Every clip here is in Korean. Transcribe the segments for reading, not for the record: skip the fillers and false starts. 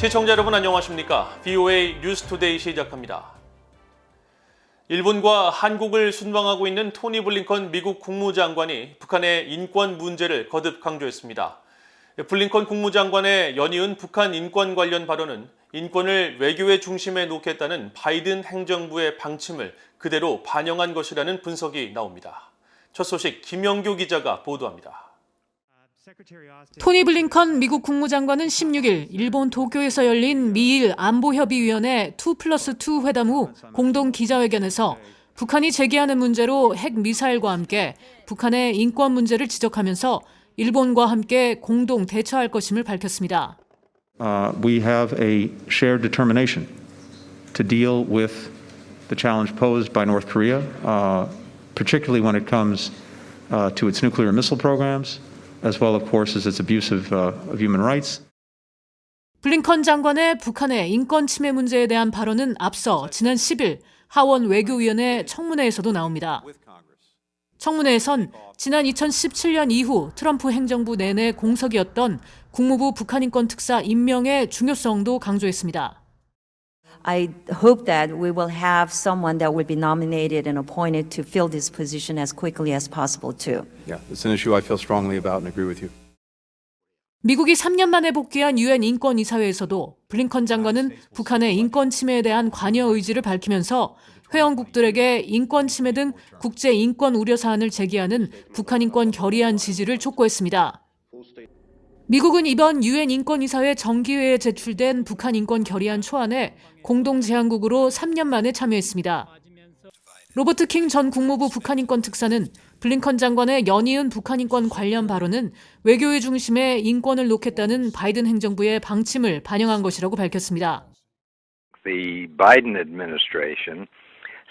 시청자 여러분 안녕하십니까? VOA 뉴스투데이 시작합니다. 일본과 한국을 순방하고 있는 토니 블링컨 미국 국무장관이 북한의 인권 문제를 거듭 강조했습니다. 블링컨 국무장관의 연이은 북한 인권 관련 발언은 인권을 외교의 중심에 놓겠다는 바이든 행정부의 방침을 그대로 반영한 것이라는 분석이 나옵니다. 첫 소식 김영규 기자가 보도합니다. 토니 블링컨 미국 국무장관은 16일 일본 도쿄에서 열린 미일 안보협의위원회 2+2 회담 후 공동 기자회견에서 북한이 제기하는 문제로 핵미사일과 함께 북한의 인권 문제를 지적하면서 일본과 함께 공동 대처할 것임을 밝혔습니다. We have a shared determination to deal with the challenge posed by North Korea, particularly when it comes to its nuclear missile programs, as well, of course, as its abuse of human rights. 블링컨 장관의 북한의 인권 침해 문제에 대한 발언은 앞서 지난 10일 하원 외교위원회 청문회에서도 나옵니다. 청문회에선 지난 2017년 이후 트럼프 행정부 내내 공석이었던 국무부 북한인권 특사 임명의 중요성도 강조했습니다. I hope that we will have someone that will be nominated and appointed to fill this position as quickly as possible too. Yeah, it's an issue I feel strongly about and agree with you. 미국이 3년 만에 복귀한 유엔 인권이사회에서도 블링컨 장관은 북한의 인권 침해에 대한 관여 의지를 밝히면서 회원국들에게 인권 침해 등 국제 인권 우려 사안을 제기하는 북한 인권 결의안 지지를 촉구했습니다. 미국은 이번 유엔 인권이사회 정기회에 제출된 북한 인권 결의안 초안에 공동 제안국으로 3년 만에 참여했습니다. 로버트 킹 전 국무부 북한 인권 특사는 블링컨 장관의 연이은 북한 인권 관련 발언은 외교의 중심에 인권을 놓겠다는 바이든 행정부의 방침을 반영한 것이라고 밝혔습니다. The Biden administration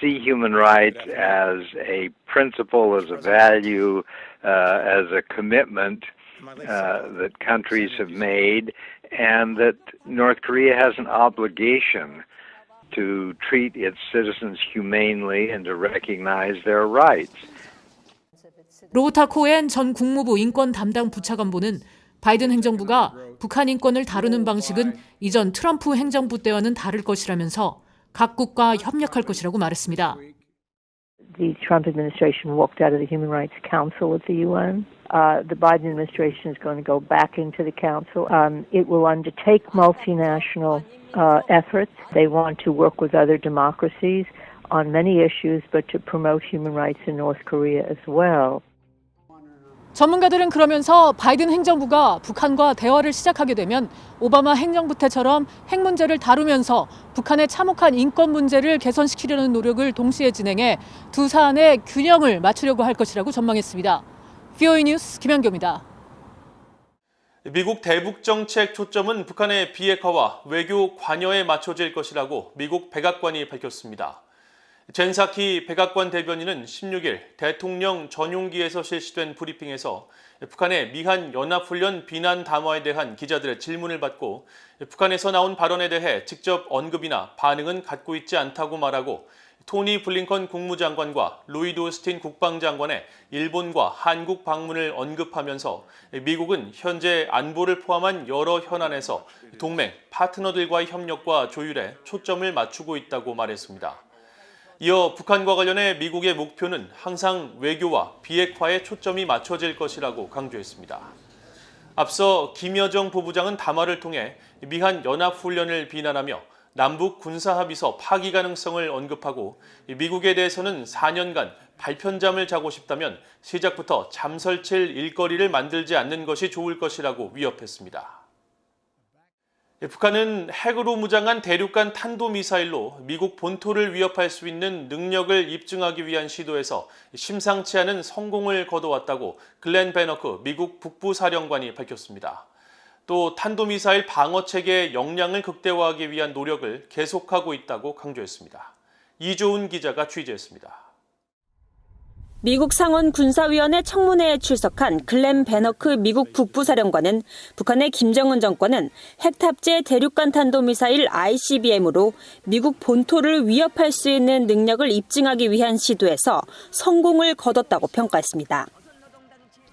see human rights as a principle, as a value, as a commitment that countries have made, and that North Korea has an obligation to treat its citizens humanely and to recognize their rights. 로버타 코엔 전 국무부 인권 담당 부차관보는 바이든 행정부가 북한 인권을 다루는 방식은 이전 트럼프 행정부 때와는 다를 것이라면서 각국과 협력할 것이라고 말했습니다. The Trump administration walked out of the Human Rights Council at the UN. The Biden administration is going to go back into the council. It will undertake multinational efforts. They want to work with other democracies on many issues, but to promote human rights in North Korea as well. 전문가들은 그러면서 바이든 행정부가 북한과 대화를 시작하게 되면 오바마 행정부 때처럼 핵 문제를 다루면서 북한의 참혹한 인권 문제를 개선시키려는 노력을 동시에 진행해 두 사안의 균형을 맞추려고 할 것이라고 전망했습니다. VOA 뉴스 김현교입니다. 미국 대북 정책 초점은 북한의 비핵화와 외교 관여에 맞춰질 것이라고 미국 백악관이 밝혔습니다. 젠 사키 백악관 대변인은 16일 대통령 전용기에서 실시된 브리핑에서 북한의 미한 연합훈련 비난 담화에 대한 기자들의 질문을 받고 북한에서 나온 발언에 대해 직접 언급이나 반응은 갖고 있지 않다고 말하고 토니 블링컨 국무장관과 로이드 오스틴 국방장관의 일본과 한국 방문을 언급하면서 미국은 현재 안보를 포함한 여러 현안에서 동맹, 파트너들과의 협력과 조율에 초점을 맞추고 있다고 말했습니다. 이어 북한과 관련해 미국의 목표는 항상 외교와 비핵화에 초점이 맞춰질 것이라고 강조했습니다. 앞서 김여정 부부장은 담화를 통해 미한 연합훈련을 비난하며 남북 군사합의서 파기 가능성을 언급하고 미국에 대해서는 4년간 발편잠을 자고 싶다면 시작부터 잠 설칠 일거리를 만들지 않는 것이 좋을 것이라고 위협했습니다. 북한은 핵으로 무장한 대륙간 탄도미사일로 미국 본토를 위협할 수 있는 능력을 입증하기 위한 시도에서 심상치 않은 성공을 거둬왔다고 글렌 베너크 미국 북부사령관이 밝혔습니다. 또 탄도미사일 방어체계의 역량을 극대화하기 위한 노력을 계속하고 있다고 강조했습니다. 이조은 기자가 취재했습니다. 미국 상원 군사위원회 청문회에 출석한 글렌 베너크 미국 북부사령관은 북한의 김정은 정권은 핵 탑재 대륙간 탄도미사일 ICBM으로 미국 본토를 위협할 수 있는 능력을 입증하기 위한 시도에서 성공을 거뒀다고 평가했습니다.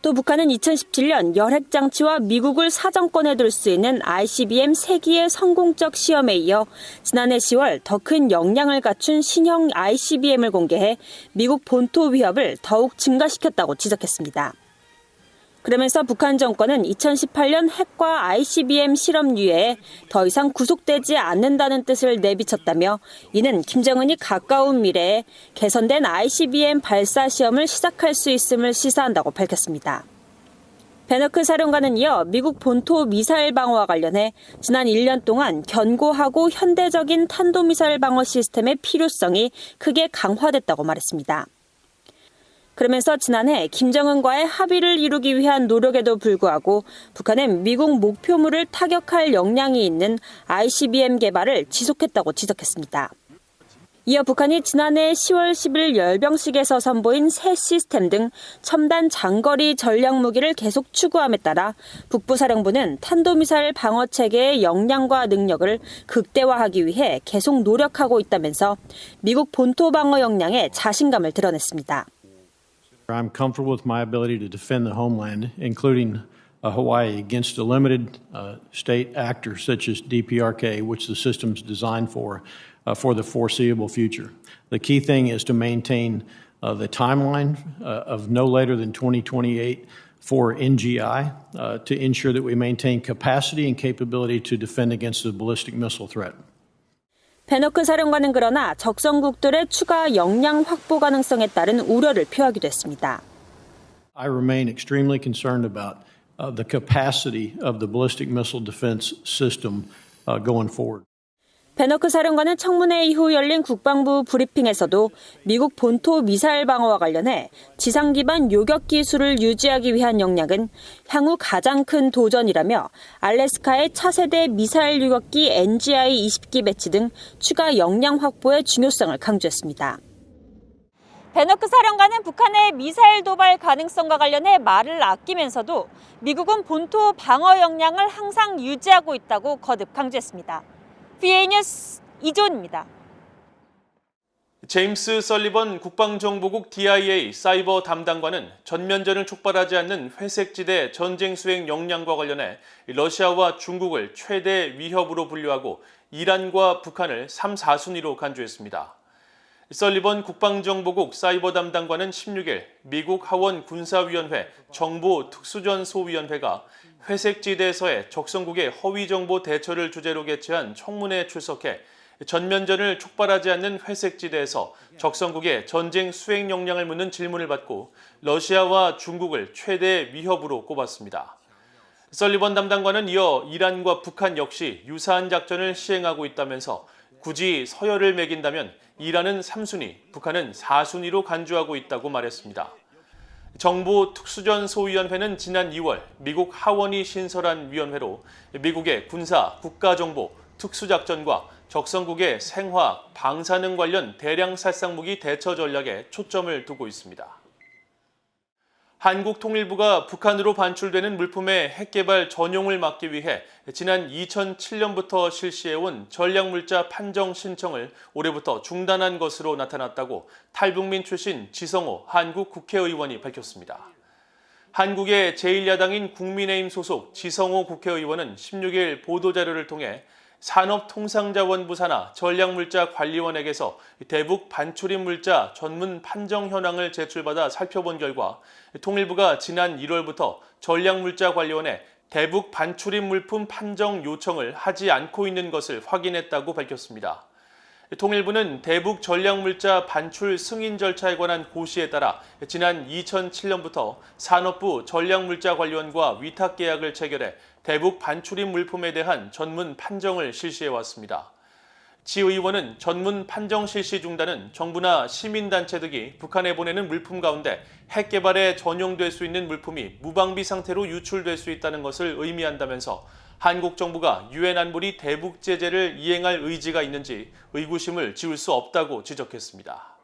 또 북한은 2017년 열핵 장치와 미국을 사정권에 둘 수 있는 ICBM 3기의 성공적 시험에 이어 지난해 10월 더 큰 역량을 갖춘 신형 ICBM을 공개해 미국 본토 위협을 더욱 증가시켰다고 지적했습니다. 그러면서 북한 정권은 2018년 핵과 ICBM 실험 이외에 더 이상 구속되지 않는다는 뜻을 내비쳤다며 이는 김정은이 가까운 미래에 개선된 ICBM 발사 시험을 시작할 수 있음을 시사한다고 밝혔습니다. 베너크 사령관은 이어 미국 본토 미사일 방어와 관련해 지난 1년 동안 견고하고 현대적인 탄도미사일 방어 시스템의 필요성이 크게 강화됐다고 말했습니다. 그러면서 지난해 김정은과의 합의를 이루기 위한 노력에도 불구하고 북한은 미국 목표물을 타격할 역량이 있는 ICBM 개발을 지속했다고 지적했습니다. 이어 북한이 지난해 10월 10일 열병식에서 선보인 새 시스템 등 첨단 장거리 전략 무기를 계속 추구함에 따라 북부사령부는 탄도미사일 방어 체계의 역량과 능력을 극대화하기 위해 계속 노력하고 있다면서 미국 본토 방어 역량에 자신감을 드러냈습니다. I'm comfortable with my ability to defend the homeland, including Hawaii, against a limited state actor such as DPRK, which the system's designed for the foreseeable future. The key thing is to maintain the timeline of no later than 2028 for NGI to ensure that we maintain capacity and capability to defend against the ballistic missile threat. 베너크 사령관은 그러나 적성국들의 추가 역량 확보 가능성에 따른 우려를 표하기도 했습니다. I remain extremely concerned about the capacity of the ballistic missile defense system going forward. 베너크 사령관은 청문회 이후 열린 국방부 브리핑에서도 미국 본토 미사일 방어와 관련해 지상 기반 요격 기술을 유지하기 위한 역량은 향후 가장 큰 도전이라며 알래스카의 차세대 미사일 요격기 NGI 20기 배치 등 추가 역량 확보의 중요성을 강조했습니다. 베너크 사령관은 북한의 미사일 도발 가능성과 관련해 말을 아끼면서도 미국은 본토 방어 역량을 항상 유지하고 있다고 거듭 강조했습니다. BA 뉴스 이조은입니다. 제임스 설리번 국방정보국 DIA 사이버 담당관은 전면전을 촉발하지 않는 회색지대 전쟁 수행 역량과 관련해 러시아와 중국을 최대 위협으로 분류하고 이란과 북한을 3, 4순위로 간주했습니다. 설리번 국방정보국 사이버 담당관은 16일 미국 하원 군사위원회 정보특수전소위원회가 회색지대에서의 적성국의 허위정보 대처를 주제로 개최한 청문회에 출석해 전면전을 촉발하지 않는 회색지대에서 적성국의 전쟁 수행 역량을 묻는 질문을 받고 러시아와 중국을 최대 위협으로 꼽았습니다. 설리번 담당관은 이어 이란과 북한 역시 유사한 작전을 시행하고 있다면서 굳이 서열을 매긴다면 이란은 3순위, 북한은 4순위로 간주하고 있다고 말했습니다. 정보특수전소위원회는 지난 2월 미국 하원이 신설한 위원회로 미국의 군사, 국가정보, 특수작전과 적성국의 생화학, 방사능 관련 대량 살상무기 대처 전략에 초점을 두고 있습니다. 한국통일부가 북한으로 반출되는 물품의 핵개발 전용을 막기 위해 지난 2007년부터 실시해온 전략물자 판정 신청을 올해부터 중단한 것으로 나타났다고 탈북민 출신 지성호 한국 국회의원이 밝혔습니다. 한국의 제1야당인 국민의힘 소속 지성호 국회의원은 16일 보도자료를 통해 산업통상자원부 산하 전략물자관리원에게서 대북 반출입 물자 전문 판정 현황을 제출받아 살펴본 결과 통일부가 지난 1월부터 전략물자관리원에 대북 반출입 물품 판정 요청을 하지 않고 있는 것을 확인했다고 밝혔습니다. 통일부는 대북 전략물자 반출 승인 절차에 관한 고시에 따라 지난 2007년부터 산업부 전략물자관리원과 위탁계약을 체결해 대북 반출입 물품에 대한 전문 판정을 실시해왔습니다. 지 의원은 전문 판정 실시 중단은 정부나 시민단체 등이 북한에 보내는 물품 가운데 핵 개발에 전용될 수 있는 물품이 무방비 상태로 유출될 수 있다는 것을 의미한다면서 한국 정부가 유엔 안보리 대북 제재를 이행할 의지가 있는지 의구심을 지울 수 없다고 지적했습니다.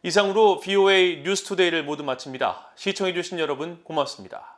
이상으로 VOA 뉴스투데이를 모두 마칩니다. 시청해주신 여러분 고맙습니다.